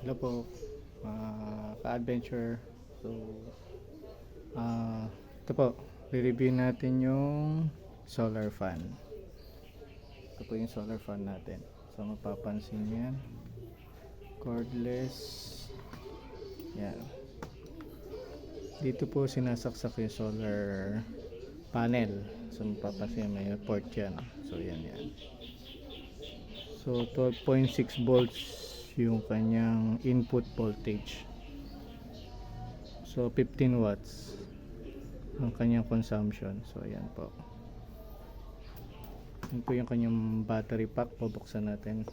Hello po, ka-adventure. So, ito po, re-review natin yung solar fan. Ito po yung solar fan natin. So, mapapansin nyo yan. Cordless. Yan. Dito po sinasaksak yung solar panel. So, mapapansin may port yan. So, yan. So 12.6 volts yung kanyang input voltage. So 15 watts ang kanyang consumption. So ayan po. Yan po yung kanyang battery pack. Bubuksan natin.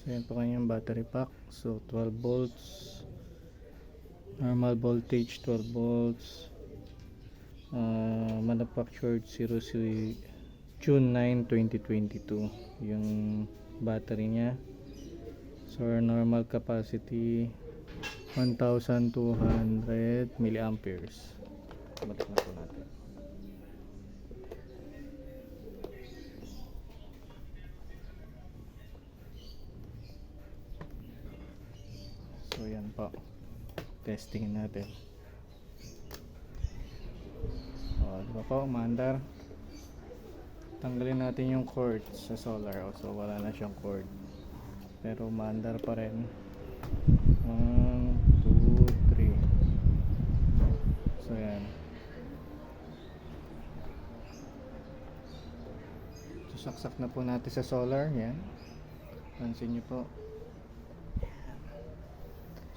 So yan po kanyang battery pack. So 12 volts, normal voltage 12 volts, manufactured June 9, 2022 yung battery nya. So normal capacity 1200 milliamperes. Balik na po natin. So yan po, testing natin. Diba po, umaandar. Tanggalin natin yung cord sa solar. So wala na siyang cord, pero umaandar pa rin. 1, 2, 3. So yan. Susaksak na po natin sa solar. Yan, pansin nyo po.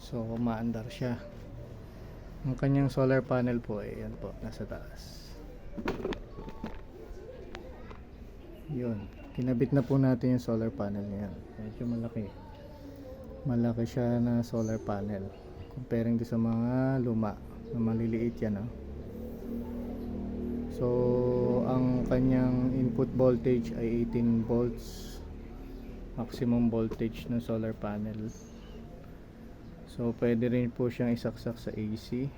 So umaandar siya. Ang kanyang solar panel po ay yan po, nasa taas. Yun, kinabit na po natin yung solar panel niyan. Medyo malaki siya na solar panel comparing to sa mga luma na maliliit yan. So ang kanyang input voltage ay 18 volts maximum voltage ng solar panel. So pwede rin po siyang isaksak sa AC.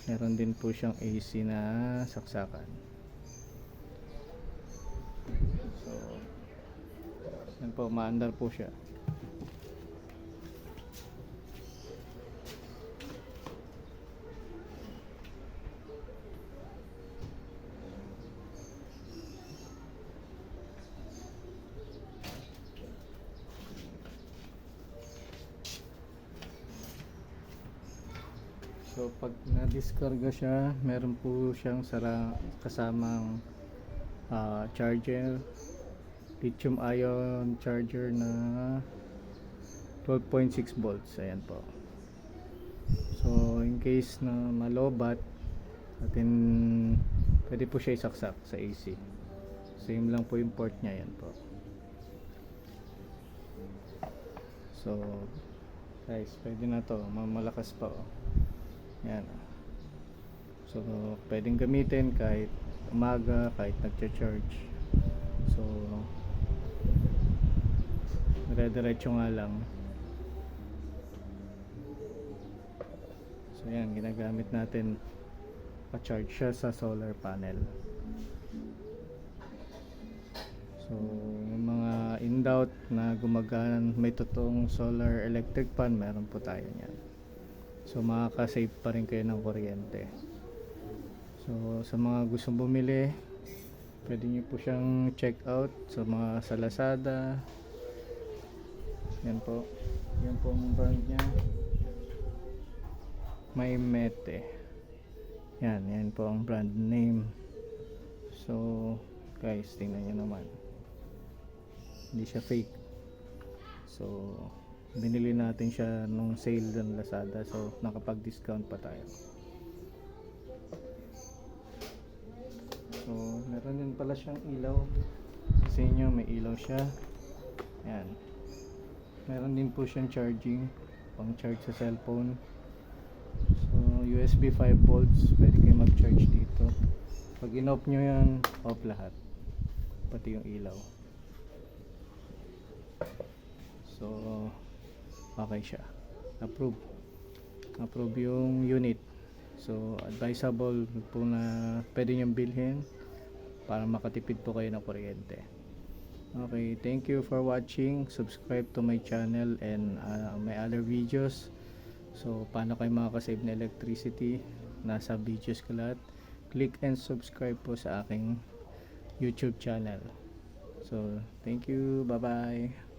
Meron din po siyang AC na saksakan. So yan po, maandar po siya. So pag na-discarga siya, meron po siyang kasamang charger, lithium ion charger na 12.6 volts. Ayan po. So in case na malobat atin, pwede po siya isaksak sa AC. Same lang po yung port niya. Yan po. So guys, pwede na to, malakas pa. Yan. So pwedeng gamitin kahit umaga, kahit nagcha-charge. So dire-diretso nga lang. So yan, ginagamit natin, pa-charge siya sa solar panel. So yung mga in doubt na gumagana, may totoong solar electric fan, meron po tayo niyan. So makaka-save pa rin kayo ng kuryente. So sa mga gustong bumili, pwede nyo po siyang check out sa Lazada. Yan po. Yan po ang brand niya. May Mete. Yan po ang brand name. So guys, tingnan nyo naman. Hindi siya fake. So binili natin siya nung sale ng Lazada. So nakapag-discount pa tayo. So meron din pala siyang ilaw. Sa inyo may ilaw siya. Yan. Meron din po siyang charging, pang charge sa cellphone. So USB 5 volts, pwede kayo mag-charge dito. Pag in-off nyo yan, off lahat, pati yung ilaw. So okay siya, approve yung unit. So advisable po na pwede nyong bilhin para makatipid po kayo ng kuryente. Okay, thank you for watching. Subscribe to my channel and my other videos. So paano kayo makakasave na electricity, nasa videos ko lahat. Click and subscribe po sa aking YouTube channel. So thank you, bye bye.